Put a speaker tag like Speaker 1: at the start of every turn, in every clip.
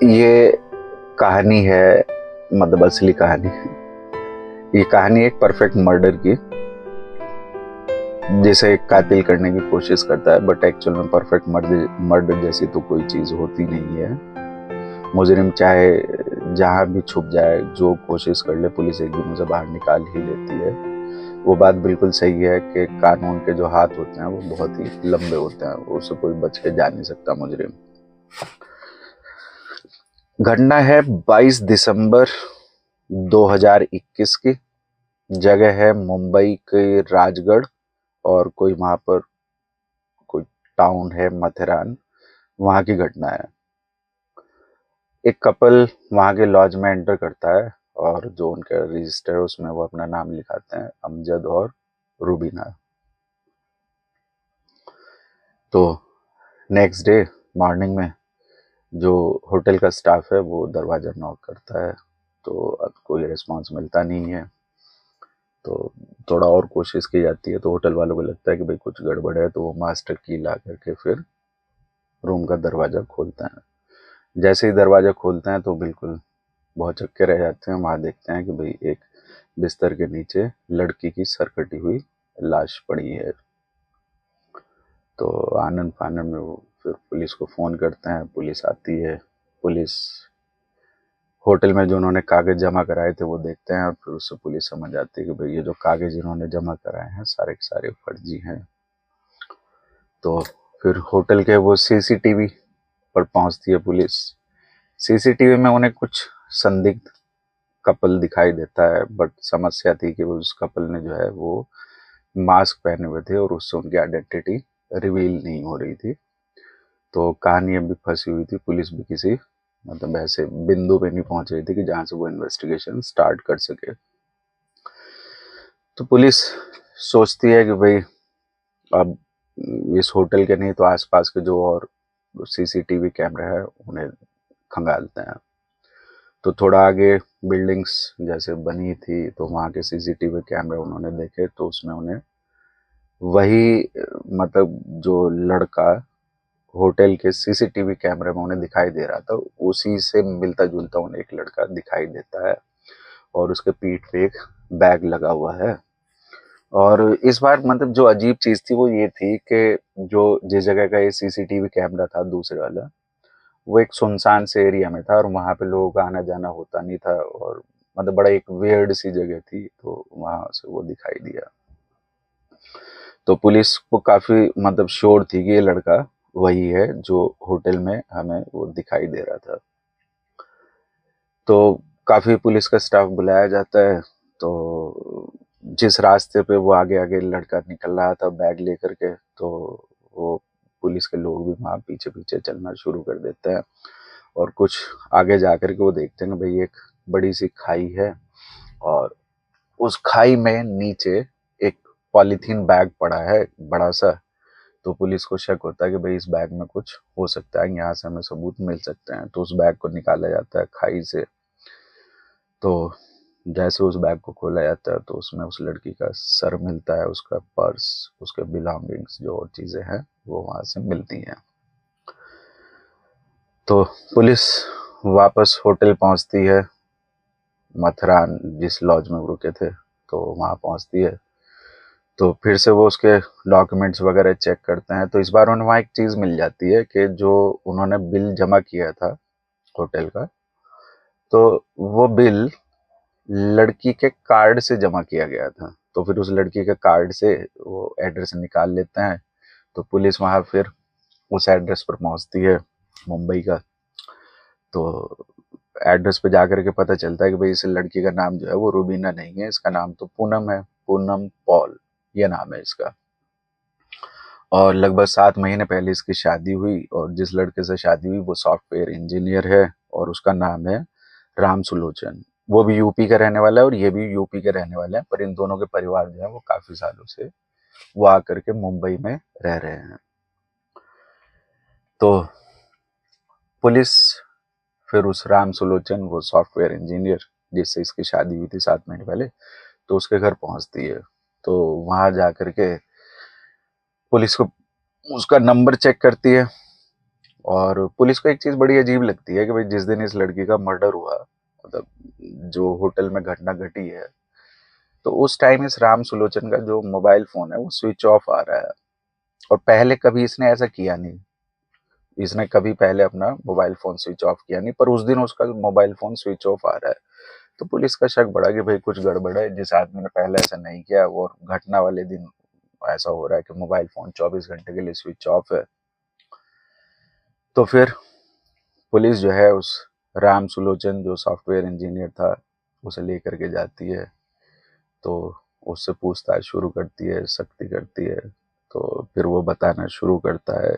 Speaker 1: ये कहानी है, मतलब असली कहानी है। ये कहानी एक परफेक्ट मर्डर की, जिसे एक कातिल करने की कोशिश करता है, बट एक्चुअल में परफेक्ट मर्डर जैसी तो कोई चीज होती नहीं है। मुजरिम चाहे जहां भी छुप जाए, जो कोशिश कर ले, पुलिस एक दिन उसे बाहर निकाल ही लेती है। वो बात बिल्कुल सही है कि कानून के जो हाथ होते हैं वो बहुत ही लंबे होते हैं, उससे कोई बच के जा नहीं सकता मुजरिम। घटना है 22 दिसंबर 2021 की। जगह है मुंबई के राजगढ़, और कोई वहां पर कोई टाउन है माथेरान, वहां की घटना है। एक कपल वहां के लॉज में एंटर करता है, और जो उनका रजिस्टर है उसमें वो अपना नाम लिखाते हैं, अमजद और रूबीना। तो नेक्स्ट डे मॉर्निंग में जो होटल का स्टाफ है वो दरवाजा नॉक करता है, तो अब कोई रिस्पांस मिलता नहीं है। तो थोड़ा और कोशिश की जाती है, तो होटल वालों को लगता है कि भाई कुछ गड़बड़ है, तो वो मास्टर की ला करके फिर रूम का दरवाज़ा खोलते हैं। जैसे ही दरवाज़ा खोलते हैं तो बिल्कुल बहुत चक्के रह जाते हैं। वहाँ देखते हैं कि भाई एक बिस्तर के नीचे लड़की की सरकटी हुई लाश पड़ी है। तो आनन फानन में वो फिर पुलिस को फ़ोन करते हैं, पुलिस आती है। पुलिस होटल में जो उन्होंने कागज़ जमा कराए थे वो देखते हैं, और फिर उससे पुलिस समझ आती है कि भाई ये जो कागज़ इन्होंने जमा कराए हैं सारे के सारे फर्जी हैं। तो फिर होटल के वो सीसीटीवी पर पहुंचती है पुलिस। सीसीटीवी में उन्हें कुछ संदिग्ध कपल दिखाई देता है, बट समस्या थी कि उस कपल ने जो है वो मास्क पहने हुए थे, और उससे उनकी आइडेंटिटी रिवील नहीं हो रही थी। तो कहानी अभी फंसी हुई थी, पुलिस भी किसी मतलब ऐसे बिंदु पे नहीं पहुंच रही थी कि जहां से वो इन्वेस्टिगेशन स्टार्ट कर सके। तो पुलिस सोचती है कि भाई अब इस होटल के नहीं तो आसपास के जो और सीसीटीवी कैमरे हैं उन्हें खंगालते हैं। तो थोड़ा आगे बिल्डिंग्स जैसे बनी थी, तो वहाँ के सीसीटीवी कैमरे उन्होंने देखे, तो उसमें उन्हें वही मतलब जो लड़का होटल के सीसीटीवी कैमरे में उन्हें दिखाई दे रहा था, उसी से मिलता जुलता उन्हें एक लड़का दिखाई देता है, और उसके पीठ पे एक बैग लगा हुआ है। और इस बार मतलब जो अजीब चीज थी वो ये थी कि जो जिस जगह का ये सीसीटीवी कैमरा था दूसरे वाला, वो एक सुनसान से एरिया में था, और वहां पे लोगों का आना जाना होता नहीं था, और मतलब बड़ा एक वियर्ड सी जगह थी, तो वहां से वो दिखाई दिया। तो पुलिस को काफी मतलब श्योर थी कि ये लड़का वही है जो होटल में हमें वो दिखाई दे रहा था। तो काफी पुलिस का स्टाफ बुलाया जाता है। तो जिस रास्ते पे वो आगे आगे लड़का निकल रहा था बैग लेकर के, तो वो पुलिस के लोग भी वहाँ पीछे पीछे चलना शुरू कर देते हैं, और कुछ आगे जा कर के वो देखते हैं कि भाई एक बड़ी सी खाई है, और उस खाई में नीचे एक पॉलीथीन बैग पड़ा है बड़ा सा। तो पुलिस को शक होता है कि भाई इस बैग में कुछ हो सकता है, यहाँ से हमें सबूत मिल सकते हैं। तो उस बैग को निकाला जाता है खाई से। तो जैसे उस बैग को खोला जाता है तो उसमें उस लड़की का सर मिलता है, उसका पर्स, उसके बिलोंगिंग्स जो और चीज़ें हैं वो वहाँ से मिलती हैं। तो पुलिस वापस होटल पहुँचती है, मथुरान जिस लॉज में वो रुके थे, तो वहाँ पहुँचती है। तो फिर से वो उसके डॉक्यूमेंट्स वगैरह चेक करते हैं। तो इस बार उन्हें वहाँ एक चीज़ मिल जाती है कि जो उन्होंने बिल जमा किया था होटल का, तो वो बिल लड़की के कार्ड से जमा किया गया था। तो फिर उस लड़की के कार्ड से वो एड्रेस निकाल लेते हैं। तो पुलिस वहाँ फिर उस एड्रेस पर पहुँचती है मुंबई का। तो एड्रेस पे जाकर के पता चलता है कि भाई इस लड़की का नाम जो है वो रूबीना नहीं है, इसका नाम तो पूनम है, पूनम पॉल ये नाम है इसका। और लगभग 7 महीने पहले इसकी शादी हुई, और जिस लड़के से शादी हुई वो सॉफ्टवेयर इंजीनियर है, और उसका नाम है राम सुलोचन। वो भी यूपी का रहने वाला है, और ये भी यूपी के रहने वाले हैं, पर इन दोनों के परिवार जो है वो काफी सालों से वो आकर के मुंबई में रह रहे हैं। तो पुलिस फिर उस राम सुलोचन, वो सॉफ्टवेयर इंजीनियर जिससे इसकी शादी हुई थी 7 महीने पहले, तो उसके घर पहुंचती है। तो वहां जाकर के पुलिस को उसका नंबर चेक करती है, और पुलिस को एक चीज़ बड़ी अजीब लगती है कि भाई जिस दिन इस लड़की का मर्डर हुआ, मतलब जो होटल में घटना घटी है, तो उस टाइम इस राम सुलोचन का जो मोबाइल फ़ोन है वो स्विच ऑफ आ रहा है। और पहले कभी इसने ऐसा किया नहीं। इसने कभी पहले अपना मोबाइल फ़ोन स्विच ऑफ किया नहीं, पर उस दिन उसका मोबाइल फ़ोन स्विच ऑफ आ रहा है। तो पुलिस का शक बढ़ा कि भाई कुछ गड़बड़ है, जिस आदमी ने पहले ऐसा नहीं किया और घटना वाले दिन ऐसा हो रहा है कि मोबाइल फ़ोन 24 घंटे के लिए स्विच ऑफ है। तो फिर पुलिस जो है उस राम सुलोचन जो सॉफ्टवेयर इंजीनियर था, उसे लेकर के जाती है। तो उससे पूछताछ शुरू करती है, सख्ती करती है। तो फिर वो बताना शुरू करता है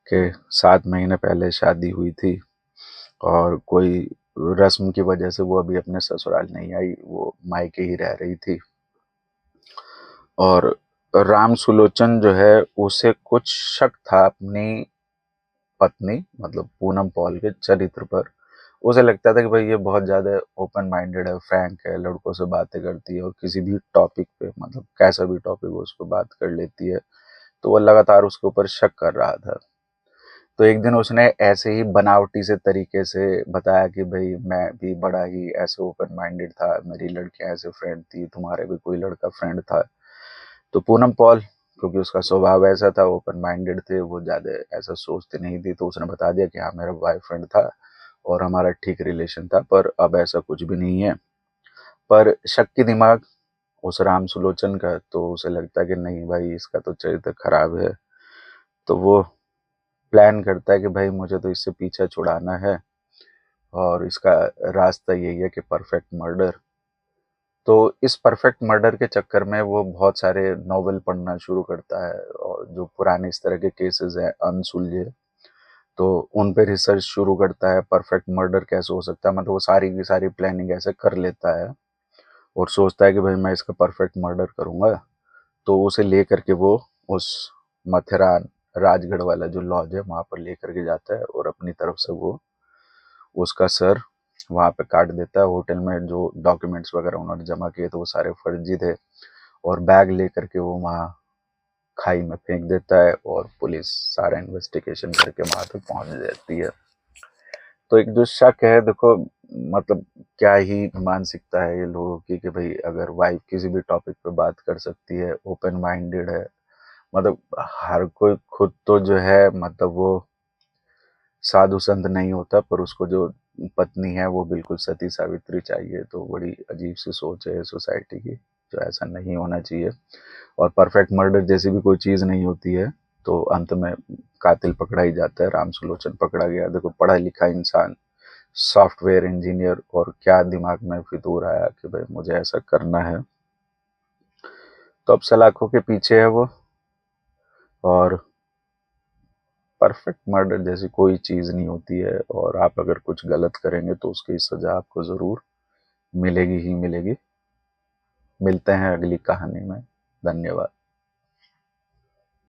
Speaker 1: कि 7 महीने पहले शादी हुई थी और कोई रस्म की वजह से वो अभी अपने ससुराल नहीं आई, वो मायके ही रह रही थी। और राम सुलोचन जो है उसे कुछ शक था अपनी पत्नी मतलब पूनम पॉल के चरित्र पर। उसे लगता था कि भाई ये बहुत ज़्यादा ओपन माइंडेड है, फ्रैंक है, लड़कों से बातें करती है और किसी भी टॉपिक पे मतलब कैसा भी टॉपिक हो उस पर बात कर लेती है। तो वो लगातार उसके ऊपर शक कर रहा था। तो एक दिन उसने ऐसे ही बनावटी से तरीके से बताया कि भाई मैं भी बड़ा ही ऐसे ओपन माइंडेड था, मेरी लड़कियां ऐसे फ्रेंड थी, तुम्हारे भी कोई लड़का फ्रेंड था। तो पूनम पॉल क्योंकि उसका स्वभाव ऐसा था, ओपन माइंडेड थे, वो ज़्यादा ऐसा सोचती नहीं थी, तो उसने बता दिया कि हाँ मेरा बॉयफ्रेंड था और हमारा ठीक रिलेशन था, पर अब ऐसा कुछ भी नहीं है। पर शक की दिमाग उस राम सुलोचन का, तो उसे लगता है कि नहीं भाई इसका तो चरित्र खराब है। तो वो प्लान करता है कि भाई मुझे तो इससे पीछा छुड़ाना है और इसका रास्ता यही है कि परफेक्ट मर्डर। तो इस परफेक्ट मर्डर के चक्कर में वो बहुत सारे नॉवेल पढ़ना शुरू करता है और जो पुराने इस तरह के केसेस हैं अनसुलझे, तो उन पे रिसर्च शुरू करता है। परफेक्ट मर्डर कैसे हो सकता है, मतलब वो सारी की सारी प्लानिंग ऐसे कर लेता है और सोचता है कि भाई मैं इसका परफेक्ट मर्डर करूँगा। तो उसे लेकर के वो उस मथुरा राजगढ़ वाला जो लॉज है वहाँ पर लेकर के जाता है और अपनी तरफ से वो उसका सर वहाँ पे काट देता है। होटल में जो डॉक्यूमेंट्स वगैरह उन्होंने जमा किए थे वो सारे फर्जी थे और बैग लेकर के वो वहाँ खाई में फेंक देता है और पुलिस सारा इन्वेस्टिगेशन करके वहाँ तक पहुँच जाती है। तो एक जो शक है देखो, मतलब क्या ही मानसिकता है ये लोगों की कि भाई अगर वाइफ किसी भी टॉपिक पे बात कर सकती है, ओपन माइंडेड है, मतलब हर कोई खुद तो जो है मतलब वो साधु संत नहीं होता, पर उसको जो पत्नी है वो बिल्कुल सती सावित्री चाहिए। तो बड़ी अजीब सी सोच है सोसाइटी की, जो ऐसा नहीं होना चाहिए। और परफेक्ट मर्डर जैसी भी कोई चीज़ नहीं होती है, तो अंत में कातिल पकड़ा ही जाता है। राम सुलोचन पकड़ा गया, देखो पढ़ा लिखा इंसान, सॉफ्टवेयर इंजीनियर, और क्या दिमाग में फितूर आया कि भाई मुझे ऐसा करना है। तो अब सलाखों के पीछे है वो। और परफेक्ट मर्डर जैसी कोई चीज़ नहीं होती है और आप अगर कुछ गलत करेंगे तो उसकी सज़ा आपको ज़रूर मिलेगी ही मिलेगी। मिलते हैं अगली कहानी में। धन्यवाद।